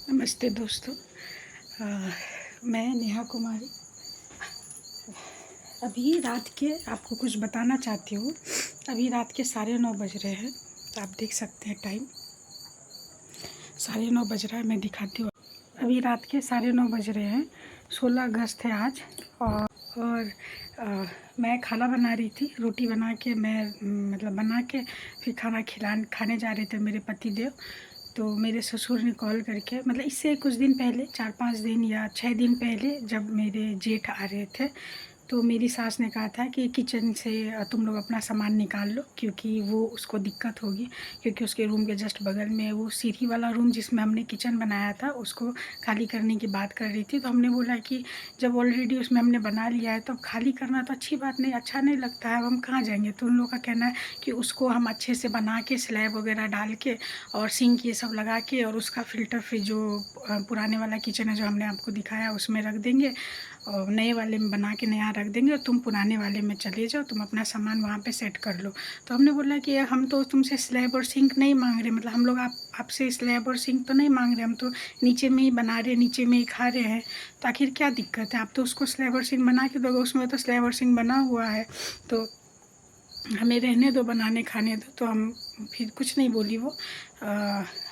नमस्ते दोस्तों। मैं नेहा कुमारी अभी रात के आपको कुछ बताना चाहती हूँ। अभी रात के 9:30 बज रहे हैं। आप देख सकते हैं टाइम 9:30 बज रहा है। मैं दिखाती हूँ। अभी रात के 9:30 बज रहे हैं। 16 अगस्त है आज। और मैं खाना बना रही थी। रोटी बना के मैं मतलब बना के फिर खाने जा रहे थे मेरे पति देव। तो मेरे ससुर ने कॉल करके, मतलब इससे कुछ दिन पहले 4-5 दिन या 6 दिन पहले, जब मेरे जेठ आ रहे थे तो मेरी सास ने कहा था कि किचन से तुम लोग अपना सामान निकाल लो, क्योंकि वो उसको दिक्कत होगी। क्योंकि उसके रूम के जस्ट बगल में वो सीढ़ी वाला रूम जिसमें हमने किचन बनाया था उसको खाली करने की बात कर रही थी। तो हमने बोला कि जब ऑलरेडी उसमें हमने बना लिया है तो खाली करना तो अच्छी बात नहीं, अच्छा नहीं लगता है। अब हम कहाँ जाएंगे। तो उन लोगों का कहना है कि उसको हम अच्छे से बना के स्लैब वगैरह डाल के और सिंक ये सब लगा के और उसका फ़िल्टर फिर जो पुराने वाला किचन है जो हमने आपको दिखाया उसमें रख देंगे और नए वाले में बना के नया रख देंगे और तुम पुराने वाले में चले जाओ, तुम अपना सामान वहाँ पे सेट कर लो। तो हमने बोला कि हम तो तुमसे स्लैब और सिंक नहीं मांग रहे, मतलब हम लोग आपसे स्लैब और सिंक तो नहीं मांग रहे, हम तो नीचे में ही बना रहे, नीचे में ही खा रहे हैं। तो आखिर क्या दिक्कत है। आप तो उसको स्लैब और सिंक बना के दोगे, उसमें तो स्लैब और सिंक बना हुआ है, तो हमें रहने दो, बनाने खाने दो। तो हम फिर कुछ नहीं बोली वो।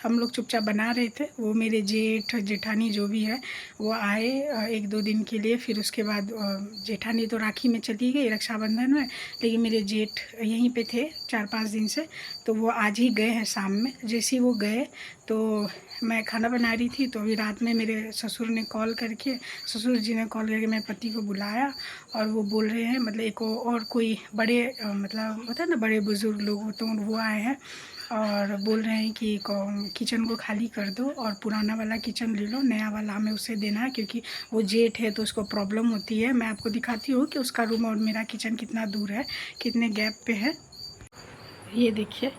हम लोग चुपचाप बना रहे थे। वो मेरे जेठ जेठानी जो भी है वो आए 1-2 दिन के लिए। फिर उसके बाद जेठानी तो राखी में चली गई, रक्षाबंधन में, लेकिन मेरे जेठ यहीं पे थे 4-5 दिन से। तो वो आज ही गए हैं शाम में। जैसे ही वो गए तो मैं खाना बना रही थी। तो अभी रात में मेरे ससुर जी ने कॉल करके मेरे पति को बुलाया और वो बोल रहे हैं, मतलब एक और कोई बड़े मतलब होता है ना बड़े बुज़ुर्ग लोग, तो वो आए हैं और बोल रहे हैं कि किचन को खाली कर दो और पुराना वाला किचन ले लो, नया वाला हमें उसे देना है, क्योंकि वो जेठ है तो उसको प्रॉब्लम होती है। मैं आपको दिखाती हूँ कि उसका रूम और मेरा किचन कितना दूर है, कितने गैप पे है। ये देखिए,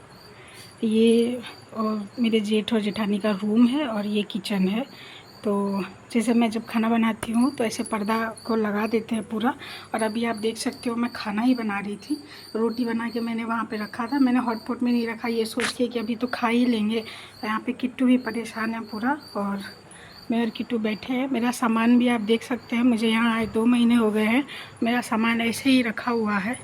ये और मेरे जेठ और जेठानी का रूम है और ये किचन है। तो जैसे मैं जब खाना बनाती हूँ तो ऐसे पर्दा को लगा देते हैं पूरा। और अभी आप देख सकते हो मैं खाना ही बना रही थी। रोटी बना के मैंने वहाँ पे रखा था। मैंने हॉटपॉट में नहीं रखा, ये सोच के कि अभी तो खा ही लेंगे। यहाँ पे किट्टू भी परेशान है पूरा, और मैं और किट्टू बैठे हैं। मेरा सामान भी आप देख सकते हैं, मुझे यहाँ आए 2 महीने हो गए हैं, मेरा सामान ऐसे ही रखा हुआ है।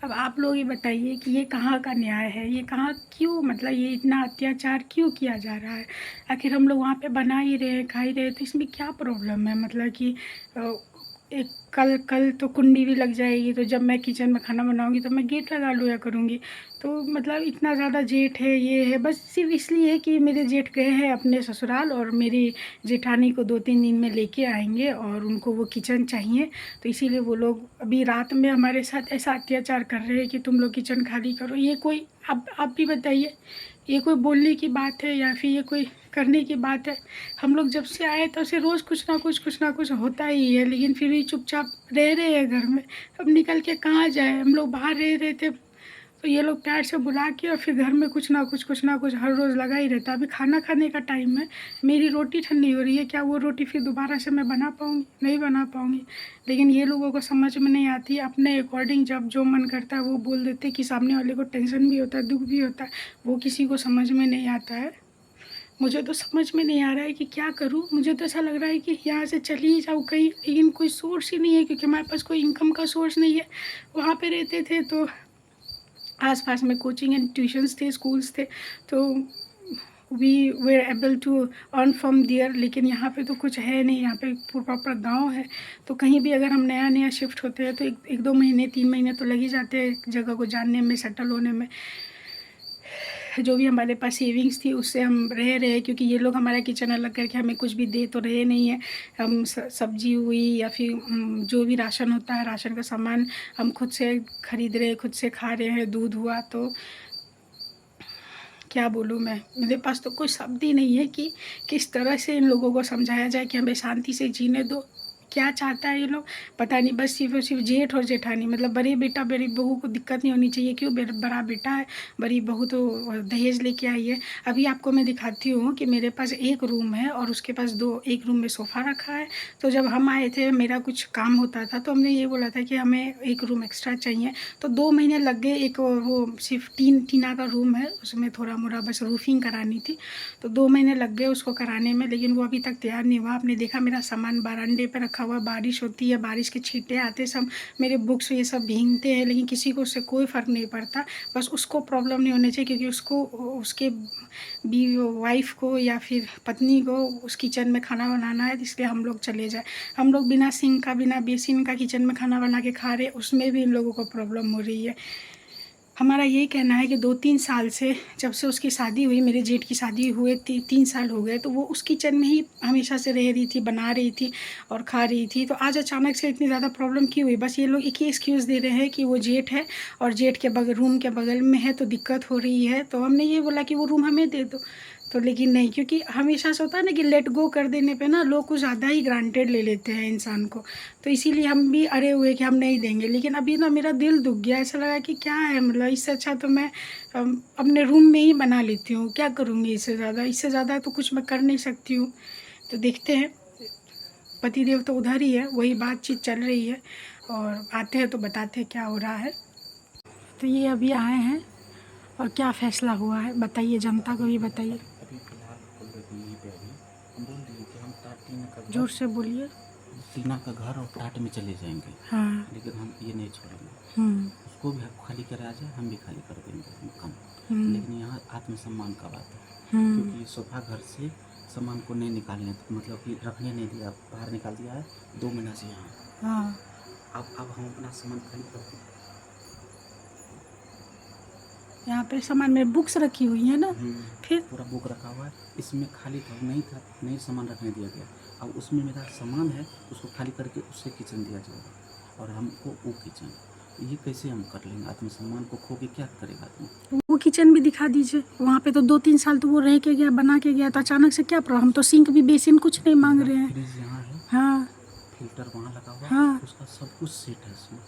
अब आप लोग ये बताइए कि ये कहाँ का न्याय है, ये कहाँ क्यों, मतलब ये इतना अत्याचार क्यों किया जा रहा है। आखिर हम लोग वहाँ पे बना ही रहे हैं, खा ही रहे हैं, तो इसमें क्या प्रॉब्लम है। मतलब कि एक कल कल तो कुंडी भी लग जाएगी, तो जब मैं किचन में खाना बनाऊंगी तो मैं गेट लगा लिया करूँगी। तो मतलब इतना ज़्यादा जेठ है, ये है, बस सिर्फ इसलिए कि मेरे जेठ गए हैं अपने ससुराल और मेरी जेठानी को 2-3 दिन में लेके आएंगे और उनको वो किचन चाहिए। तो इसीलिए वो लोग अभी रात में हमारे साथ ऐसा अत्याचार कर रहे हैं कि तुम लोग किचन खाली करो। ये कोई, अब आप भी बताइए, ये कोई बोलने की बात है या फिर ये कोई करने की बात है। हम लोग जब से आए तब से रोज़ कुछ ना कुछ होता ही है, लेकिन फिर भी चुपचाप रह रहे हैं घर में। अब निकल के कहाँ जाए। हम लोग बाहर रह रहे थे तो ये लोग प्यार से बुला के और फिर घर में कुछ ना कुछ हर रोज़ लगा ही रहता है। अभी खाना खाने का टाइम है, मेरी रोटी ठंडी हो रही है, क्या वो रोटी फिर दोबारा से मैं बना पाऊँगी? नहीं बना पाऊँगी। लेकिन ये लोगों को समझ में नहीं आती, अपने अकॉर्डिंग जब जो मन करता है वो बोल देते कि सामने वाले को टेंशन भी होता है, दुख भी होता है, वो किसी को समझ में नहीं आता है। मुझे तो समझ में नहीं आ रहा है कि क्या करूँ। मुझे तो ऐसा लग रहा है कि यहाँ से चली ही जाऊँ कहीं, लेकिन कोई सोर्स ही नहीं है, क्योंकि हमारे पास कोई इनकम का सोर्स नहीं है। वहाँ पे रहते थे तो आसपास में कोचिंग एंड ट्यूशन्स थे, स्कूल्स थे, तो we were able to earn from there. लेकिन यहाँ पे तो कुछ है नहीं, यहाँ पे प्रॉपर गांव है। तो कहीं भी अगर हम नया नया शिफ्ट होते हैं तो एक 2 महीने 3 महीने तो लग ही जाते हैं जगह को जानने में, सेटल होने में। जो भी हमारे पास सेविंग्स थी उससे हम रह रहे हैं, क्योंकि ये लोग हमारा किचन अलग करके हमें कुछ भी दे तो रहे नहीं है। हम सब्जी हुई या फिर जो भी राशन होता है, राशन का सामान हम खुद से खरीद रहे हैं, खुद से खा रहे हैं। दूध हुआ, तो क्या बोलूँ मैं, मेरे पास तो कोई शब्द ही नहीं है कि किस तरह से इन लोगों को समझाया जाए कि हमें शांति से जीने दो। क्या चाहता है ये लोग पता नहीं। बस सिर्फ और सिर्फ जेठ और जेठानी, मतलब बड़े बेटा बड़ी बहू को दिक्कत नहीं होनी चाहिए। क्यों, बड़ा बेटा है, बड़ी बहू तो दहेज लेके आई है। अभी आपको मैं दिखाती हूँ कि मेरे पास एक रूम है और उसके पास एक रूम में सोफ़ा रखा है। तो जब हम आए थे, मेरा कुछ काम होता था, तो हमने ये बोला था कि हमें एक रूम एक्स्ट्रा चाहिए। तो 2 महीने लग गए। एक वो सिर्फ टीना का रूम है, उसमें थोड़ा मोड़ा बस रूफिंग करानी थी, तो 2 महीने लग गए उसको कराने में, लेकिन वो अभी तक तैयार नहीं हुआ। आपने देखा मेरा सामान बरामदे पे रखा हुआ, बारिश होती है, बारिश के छींटे आते, सब मेरे बुक्स ये सब भीगते हैं, लेकिन किसी को उससे कोई फ़र्क नहीं पड़ता। बस उसको प्रॉब्लम नहीं होनी चाहिए, क्योंकि उसको उसके वाइफ को या फिर पत्नी को उस किचन में खाना बनाना है, इसलिए हम लोग चले जाए। हम लोग बिना सिंक का, बिना बेसिन का किचन में खाना बना के खा रहे, उसमें भी इन लोगों को प्रॉब्लम हो रही है। हमारा यही कहना है कि 2-3 साल से, जब से उसकी शादी हुई, मेरे जेठ की शादी हुए 3 साल हो गए, तो वो उस किचन में ही हमेशा से रह रही थी, बना रही थी और खा रही थी। तो आज अचानक से इतनी ज़्यादा प्रॉब्लम क्यों हुई? बस ये लोग एक ही एक्सक्यूज़ दे रहे हैं कि वो जेठ है और जेठ के रूम के बगल में है, तो दिक्कत हो रही है। तो हमने ये बोला कि वो रूम हमें दे दो, तो लेकिन नहीं, क्योंकि हमेशा से होता है ना कि लेट गो कर देने पे ना लोग कुछ ज़्यादा ही ग्रांटेड ले लेते हैं इंसान को। तो इसीलिए हम भी अड़े हुए कि हम नहीं देंगे। लेकिन अभी ना मेरा दिल दुख गया, ऐसा लगा कि क्या है, मतलब इससे अच्छा तो मैं अपने रूम में ही बना लेती हूँ। क्या करूँगी इससे ज़्यादा तो कुछ मैं कर नहीं सकती हूँ। तो देखते हैं, पतिदेव तो उधर ही है, वही बातचीत चल रही है, और आते हैं तो बताते हैं क्या हो रहा है। तो ये अभी आए हैं और क्या फ़ैसला हुआ है बताइए, जनता को भी बताइए। अभी फिलहाल ऑलरेडी यहीं पे अभी हम बोल दिए कि हम टीना का घर, जोर से बोलिए। टीना का घर और टाट में चले जाएंगे, हाँ। लेकिन हम ये नहीं छोड़ेंगे। उसको भी खाली करा जाए, हम भी खाली कर देंगे मकान। लेकिन यहाँ आत्मसम्मान का बात है, क्योंकि सोफा घर से सामान को नहीं निकालने, मतलब कि रखने नहीं दिया, बाहर निकाल दिया है 2 महीना से यहाँ। हाँ। अब हम अपना सामान खाली करते हैं। यहाँ पे सामान में बुक्स रखी हुई है ना, फिर पूरा बुक रखा हुआ है, इसमें खाली था, नहीं सामान रखने दिया गया। अब उसमें मेरा सामान है, उसको खाली करके उससे किचन दिया जाएगा और हमको वो किचन, ये कैसे हम कर लेंगे? आत्मसम्मान को खो के क्या करेगा आदमी? वो किचन भी दिखा दीजिए। वहाँ पे तो 2-3 साल तो वो रह के गया, बना के गया, तो अचानक से क्या प्रॉब्लम? हम तो सिंक भी बेसिन कुछ नहीं मांग रहे हैं। फ्रिज यहाँ है, हाँ फिल्टर वहाँ लगा हुआ, हाँ। उसका सब कुछ सेट है इसमें,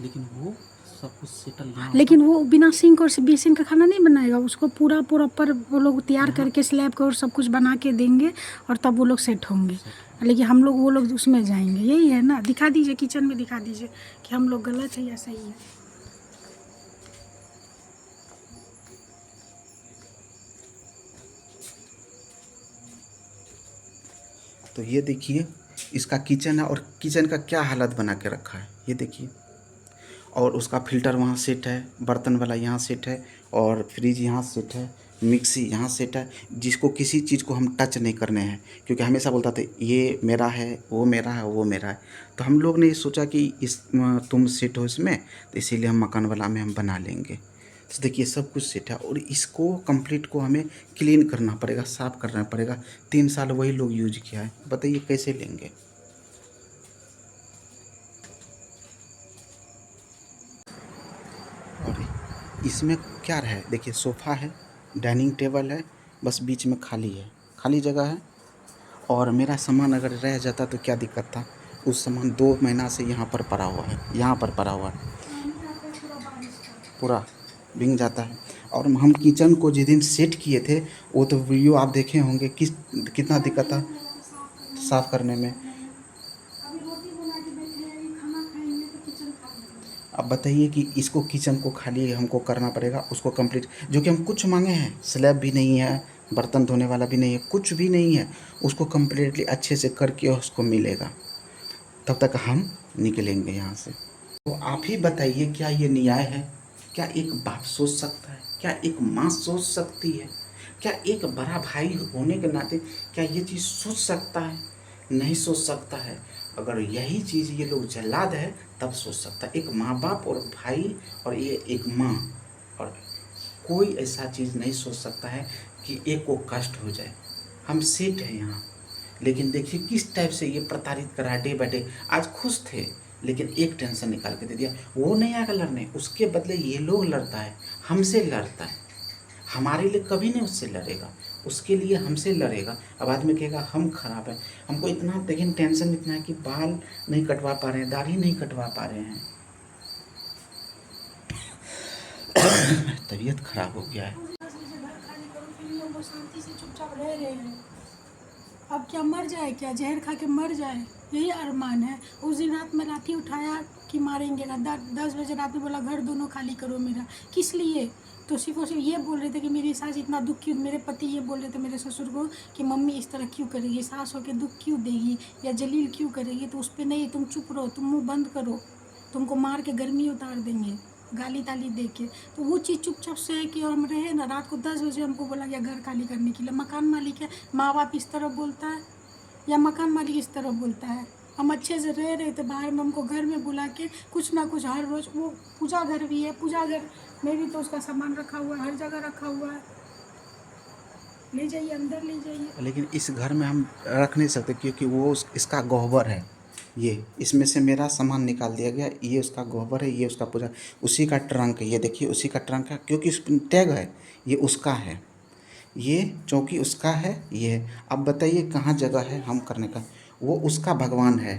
लेकिन वो सब कुछ सेटल यहाँ लेकिन वो बिना सिंक और बेसिन का खाना नहीं बनाएगा, उसको पूरा प्रॉपर वो लोग तैयार करके स्लैब को और सब कुछ बना के देंगे, और तब वो लोग सेट होंगे। लेकिन हम लोग, वो लोग उसमें जाएंगे, यही है ना। दिखा दीजिए, किचन में दिखा दीजिए कि हम लोग गलत है या सही है। तो ये देखिए इसका किचन है, और किचन का क्या हालत बना के रखा है ये देखिए। और उसका फ़िल्टर वहाँ सेट है, बर्तन वाला यहाँ सेट है, और फ्रिज यहाँ सेट है, मिक्सी यहाँ सेट है, जिसको किसी चीज़ को हम टच नहीं करने हैं, क्योंकि हमेशा बोलता था ये मेरा है, वो मेरा है, वो मेरा है। तो हम लोग ने सोचा कि तुम सेट हो इसमें, तो इसीलिए हम मकान वाला में हम बना लेंगे। तो देखिए सब कुछ सेट है, और इसको कंप्लीट को हमें क्लीन करना पड़ेगा, साफ़ करना पड़ेगा। 3 साल वही लोग यूज किया है, बताइए कैसे लेंगे? और इसमें क्या है, देखिए सोफ़ा है, डाइनिंग टेबल है, बस बीच में खाली है, खाली जगह है। और मेरा सामान अगर रह जाता तो क्या दिक्कत था? उस सामान 2 महीना से यहाँ पर पड़ा हुआ है, यहाँ पर पड़ा हुआ है, पूरा भीग जाता है। और हम किचन को जिस दिन सेट किए थे, वो तो वीडियो आप देखे होंगे, कितना दिक्कत था साफ़ करने में। अब बताइए कि इसको किचन को खाली हमको करना पड़ेगा, उसको कंप्लीट, जो कि हम कुछ मांगे हैं, स्लैब भी नहीं है, बर्तन धोने वाला भी नहीं है, कुछ भी नहीं है, उसको कंप्लीटली अच्छे से करके उसको मिलेगा, तब तक हम निकलेंगे यहाँ से। तो आप ही बताइए, क्या ये न्याय है? क्या एक बाप सोच सकता है? क्या एक माँ सोच सकती है? क्या एक बड़ा भाई होने के नाते क्या ये चीज़ सोच सकता है? नहीं सोच सकता है। अगर यही चीज़ ये लोग जल्लाद है तब सोच सकता है, एक माँ बाप और भाई, और ये एक माँ, और कोई ऐसा चीज़ नहीं सोच सकता है कि एक को कष्ट हो जाए। हम सेठ हैं यहाँ, लेकिन देखिए किस टाइप से ये प्रताड़ित करा डे बाय डे। आज खुश थे, लेकिन एक टेंशन निकाल के दे दिया। वो नहीं आएगा लड़ने, उसके बदले ये लोग लड़ता है, हमसे लड़ता है, हमारे लिए कभी नहीं उससे लड़ेगा। उसके लिए हमसे लड़ेगा। अब आदमी कहेगा हम खराब हैं, हमको इतना लेकिन टेंशन इतना है कि बाल नहीं कटवा पा रहे हैं, दाढ़ी नहीं कटवा पा रहे हैं। तबीयत खराब हो गया है। घर खाली करो, फिर भी हम लोग शांति से चुपचाप रह रहे हैं। अब क्या मर जाए, क्या जहर खा के मर जाए, यही अरमान है। उस दिन रात में लाठी उठाया कि मारेंगे ना, 10 बजे रात में बोला घर दोनों खाली करो मेरा। किस लिए? तो सिर्फ और सिर्फ ये बोल रहे थे कि मेरी सास इतना दुख क्यों, मेरे पति ये बोल रहे थे मेरे ससुर को कि मम्मी इस तरह क्यों करेगी, सास होकर दुख क्यों देगी या जलील क्यों करेगी। तो उस पर नहीं, तुम चुप रहो, तुम मुँह बंद करो, तुमको मार के गर्मी उतार देंगे गाली ताली दे के। तो वो चीज़ चुपचाप से कि हम रहे ना। रात को 10 बजे हमको बोला गया घर खाली करने के लिए। मकान मालिक है, माँ बाप इस तरह बोलता है या मकान मालिक इस तरह बोलता है? हम अच्छे से रह रहे थे बाहर में, हमको घर में बुला के कुछ ना कुछ हर रोज़। वो पूजा घर भी है, पूजा घर में भी तो उसका सामान रखा हुआ है, हर जगह रखा हुआ है। ले जाइए, अंदर ले जाइए। लेकिन इस घर में हम रख नहीं सकते क्योंकि वो इसका गह्वर है। ये इसमें से मेरा सामान निकाल दिया गया, ये उसका गह्वर है, ये उसका पूजा, उसी का ट्रंक है, ये देखिए उसी का ट्रंक है क्योंकि उस पर टैग है, ये उसका है, ये चौकी उसका है, ये है। अब बताइए कहाँ जगह है हम करने का? वो उसका भगवान है,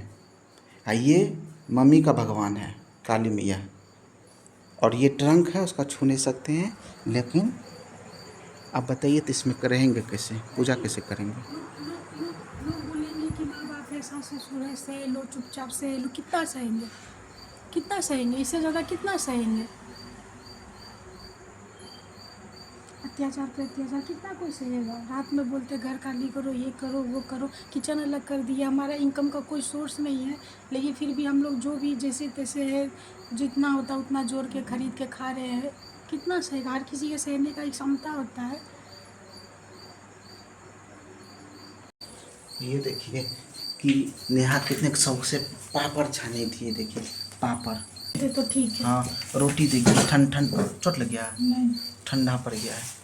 ये मम्मी का भगवान है काली मैया, और ये ट्रंक है उसका छू नहीं सकते हैं। लेकिन आप बताइए तो इसमें रहेंगे कैसे, पूजा कैसे करेंगे? लोग बोलेंगे कि माँ बाप है, सास ससुर है, सह लो, चुपचाप सह लो। कितना सहेंगे, कितना सहेंगे, इससे ज़्यादा कितना सहेंगे? अत्याचार पे अत्याचार कितना कोई सहेगा? रात में बोलते घर खाली करो, ये करो वो करो, किचन अलग कर दिया। हमारा इनकम का कोई सोर्स नहीं है, लेकिन फिर भी हम लोग जो भी जैसे तैसे है, जितना होता उतना जोड़ के खरीद के खा रहे हैं। कितना सहेगा? हर किसी के सहने का एक क्षमता होता है। ये देखिए कि नेहा कितने शौक से पापड़ छानी थी, ये देखिए पापड़। ये तो ठीक है। हाँ, रोटी देखिए ठंड चोट लग गया, नहीं, ठंडा पड़ गया है।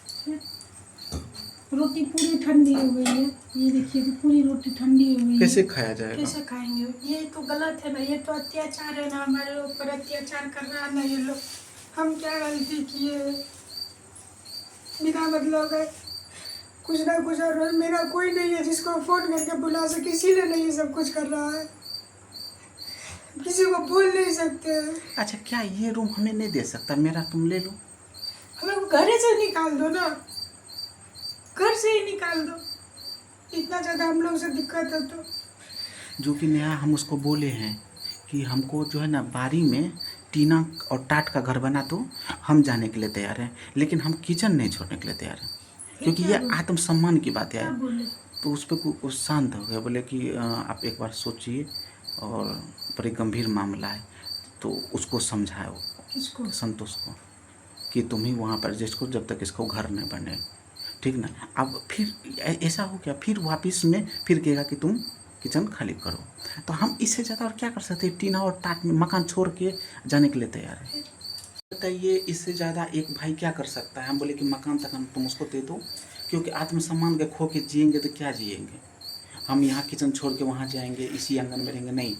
रोटी पूरी ठंडी हो गई है। ये देखिए कि पूरी रोटी ठंडी हो गई है। कैसे खाया जाएगा? कैसे खाएंगे? ये तो गलत है ना, ये तो अत्याचार है ना, हमारे ऊपर अत्याचार कर रहा है ना ये लोग। हम क्या गलती किए? बिना मतलब है कुछ ना कुछ हर रोज। मेरा कोई नहीं है जिसको फोन करके बुला सके, इसीलिए नहीं ये सब कुछ कर रहा है। किसी को बोल नहीं सकते। अच्छा, क्या ये रूम हमें नहीं दे सकता? मेरा तुम ले लो। हमें घर से निकाल दो ना, घर से ही निकाल दो। इतना ज़्यादा हम लोग से दिक्कत है तो। जो कि नया हम उसको बोले हैं कि हमको जो है ना बारी में टीना और टाट का घर बना दो, हम जाने के लिए तैयार हैं, लेकिन हम किचन नहीं छोड़ने के लिए तैयार हैं क्योंकि ये आत्मसम्मान की बात है। तो उस पर कुछ शांत हो गया, बोले कि आप एक बार सोचिए और बड़ी गंभीर मामला है। तो उसको समझाओ, किसको? संतोष को, कि तुम ही वहाँ पर जिसको जब तक इसको घर नहीं बने, ठीक ना। अब फिर ऐसा हो गया, फिर वापस में फिर कहेगा कि तुम किचन खाली करो। तो हम इससे ज़्यादा और क्या कर सकते हैं? टीना और टाट में मकान छोड़ के जाने के लिए तैयार है। बताइए इससे ज़्यादा एक भाई क्या कर सकता है? हम बोले कि मकान तक हम तुम उसको दे दो, क्योंकि आत्मसम्मान के खो के जिएंगे तो क्या जिएंगे? हम यहाँ किचन छोड़ के वहाँ जाएंगे, इसी आंगन में रहेंगे? नहीं,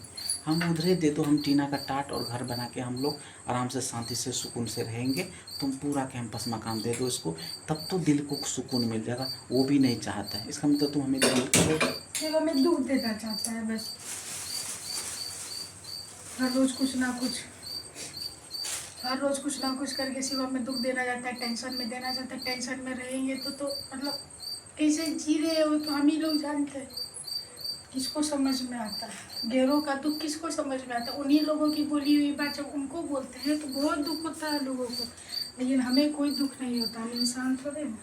हम उधरे दे दो, हम टीना का टाट और घर बना के हम लोग आराम से शांति से सुकून से रहेंगे। तुम पूरा कैंपस मकान दे दो इसको, तब तो दिल को सुकून मिल जाएगा। वो भी नहीं चाहता है, इसका मतलब तुम हमें दिल केवल हमें दुख देना चाहता है बस। हर रोज कुछ ना कुछ, हर रोज कुछ ना कुछ करके सिर्फ हमें दुख देना चाहता है, टेंशन में देना चाहता है। टेंशन में रहेंगे तो मतलब कैसे जी रहे हो तो हम ही लोग जानते हैं। किसको समझ में आता है गैरों का दुख? किसको समझ में आता है? उन्हीं लोगों की बोली हुई बात जब उनको बोलते हैं तो बहुत दुख होता है लोगों को, लेकिन हमें कोई दुख नहीं होता। हम इंसान थोड़े हैं।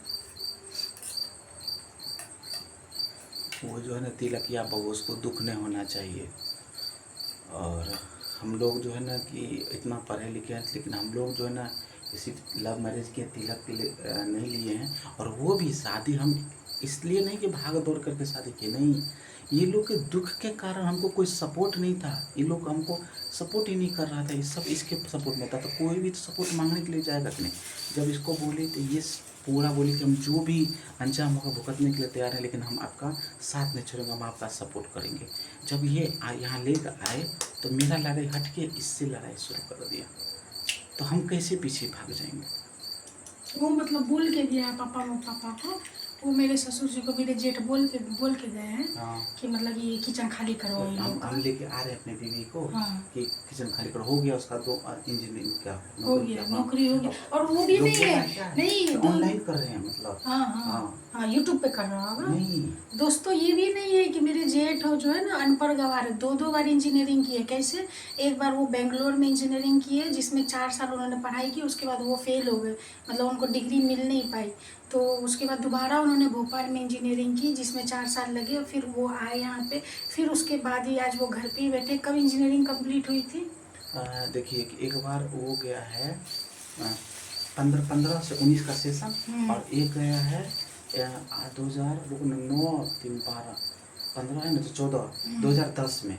वो जो है ना तिलकिया बहू, उसको दुख नहीं होना चाहिए। और हम लोग जो है ना कि इतना पढ़े लिखे हैं, लेकिन हम लोग जो है ना किसी लव मैरिज के तिलक नहीं लिए हैं। और वो भी शादी हम इसलिए नहीं कि भाग दौड़ करके शादी की, नहीं, ये लोग के दुख के कारण हमको कोई सपोर्ट नहीं था। ये लोग हमको सपोर्ट ही नहीं कर रहा था, ये सब इसके सपोर्ट में था। तो कोई भी सपोर्ट मांगने के लिए जाएगा कि नहीं? जब इसको बोले तो ये पूरा बोली कि हम जो भी अंजाम होगा भुगतने के लिए तैयार है, लेकिन हम आपका साथ नहीं छोड़ेंगे, हम आपका सपोर्ट करेंगे। जब ये यहाँ लेकर आए तो मेरा लड़ाई हट के इससे लड़ाई शुरू कर दिया, तो हम कैसे पीछे भाग जाएंगे? वो मतलब भूल के गया है पापा को, वो मेरे ससुर जी को मेरे जेठ बोल के गए हैं हाँ कि मतलब ये किचन खाली करवाओ इन लोग हम का। लेके आ रहे हैं अपने बीवी को हाँ। कि किचन खाली करो। हो गया उसका 2 इंजीनियरिंग क्या हो गया, नौकरी हो गया। और वो भी नहीं है, नहीं ऑनलाइन कर रहे हैं मतलब। हाँ हाँ हाँ, यूट्यूब पे कर रहा होगा। नहीं दोस्तों ये भी नहीं है कि मेरे जेठ हो जो है ना अनपढ़ गवार, 2 बार इंजीनियरिंग की है। कैसे? एक बार वो बेंगलोर में इंजीनियरिंग की है जिसमें 4 साल उन्होंने पढ़ाई की, उसके बाद वो फेल हो गए, मतलब उनको डिग्री मिल नहीं पाई। तो उसके बाद दोबारा उन्होंने भोपाल में इंजीनियरिंग की जिसमें 4 साल लगे, और फिर वो आए यहाँ पे। फिर उसके बाद ही आज वो घर पे ही बैठे। कब इंजीनियरिंग कंप्लीट हुई थी? देखिए कि एक बार वो गया है 15 से 19 का सेशन, और एक गया है 2009 3 12 15 है ना, तो 14 2010 में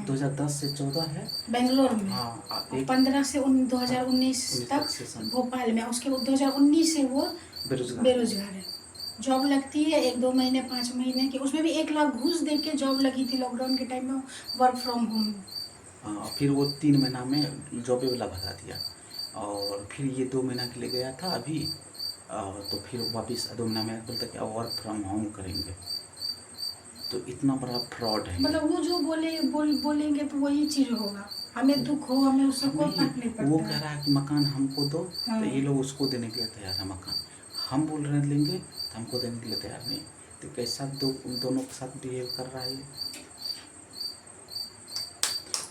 2010 से 14 है बेंगलोर में। हाँ। 15 से 2019 तक सेशन भोपाल में। उसके बाद 2019 से वो बेरोजगार है। जॉब लगती है 1-2 महीने 5 महीने की, उसमें भी 1 लाख घूस दे के जॉब लगी थी लॉकडाउन के टाइम में, वर्क फ्रॉम होम। फिर वो 3 महीना में जॉब वाला भगा दिया, और फिर ये 2 महीना के लिए गया था अभी, तो फिर वापस 2 महीना में बोलता कि अब वर्क फ्रॉम होम करेंगे। तो इतना बड़ा फ्रॉड है। मतलब वो जो बोलेंगे तो वही चीज होगा। हमें दुख हो, हमें उससे कोई फर्क नहीं पड़ता। वो कह रहा है कि मकान हमको दो, हाँ। तो ये लोग उसको देने के लिए तैयार है मकान। हम बोल रहे हैं लेंगे तो हमको देने के लिए तैयार नहीं। तो कैसा दोनों के साथ बिहेव कर रहा है ये।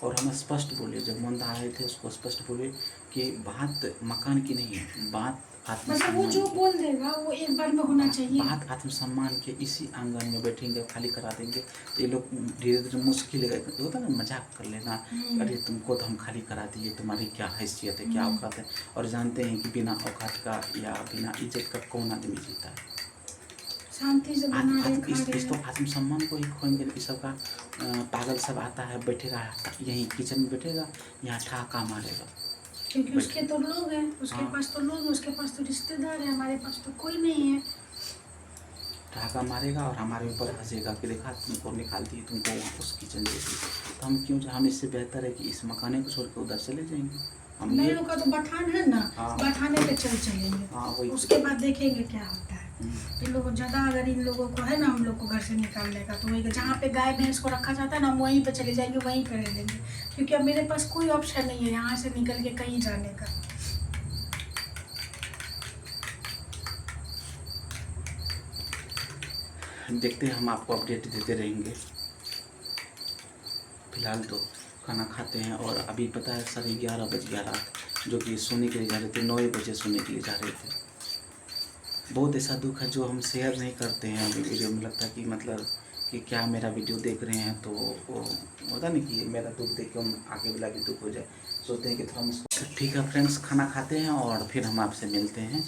और हमें स्पष्ट बोलिए, जब मुंदा आए थे उसको स्पष्ट बोलिए कि बात मकान की नहीं है, बात मतलब वो जो बोल देगा वो एक बार में होना चाहिए। बात आत्मसम्मान के। इसी आंगन में बैठेंगे, खाली करा देंगे तो ये लोग धीरे धीरे मुश्किल होता है ना, मजाक कर लेना, अरे तुमको तो हम खाली करा दिए, तुम्हारी क्या हैसियत है, क्या औकात है। और जानते हैं कि बिना औकात का या बिना इज्जत का कौन आदमी जीता है। शांति से बना रहे, खा रहे इस तो आत्मसम्मान को ही खोएंगे। इस सब का पागल सब आता है, बैठेगा यहीं किचन में बैठेगा, यहाँ ठहाका मारेगा। क्योंकि उसके तो लोग हैं, उसके पास तो लोग हैं, उसके पास तो रिश्तेदार है, हमारे पास तो कोई नहीं है। ठहाका मारेगा और हमारे ऊपर हंसेगा कि देखा तुमको निकाल दी, तुमको उस किचन दे दी। तो हम क्यों, हम इससे बेहतर है कि इस मकाने को छोड़ के उधर चले जाएंगे। हम नहीं होगा तो बठान है ना, हाँ। बठाने पे चलेंगे। हाँ वही। उसके बाद देखेंगे क्या होता है। इन लोगों ज़्यादा अगर इन लोगों को है ना हम लोग को घर से निकालने का, तो वही जहाँ पे गाय भैंस को रखा जाता है ना, हम वहीं पे चले जाएंगे, वहीं पे रह लेंगे। क्योंकि अब मेरे पास कोई ऑप्शन नहीं है यहाँ से निकल के कहीं जाने का। देखते हैं, हम आपको अपडेट देते रहेंगे। फिलहाल तो खाना खाते हैं, और अभी पता है 11:30 बज गया रात, जो कि सोने के लिए जा रहे थे, 9 बजे सोने के लिए जा रहे थे। बहुत ऐसा दुख है जो हम शेयर नहीं करते हैं अभी वीडियो में। लगता है कि मतलब कि क्या मेरा वीडियो देख रहे हैं तो वो होता नहीं कि मेरा दुख देख के हम आगे वाला भी दुख हो जाए, सोचते हैं कि थोड़ा। ठीक है फ्रेंड्स, खाना खाते हैं और फिर हम आपसे मिलते हैं।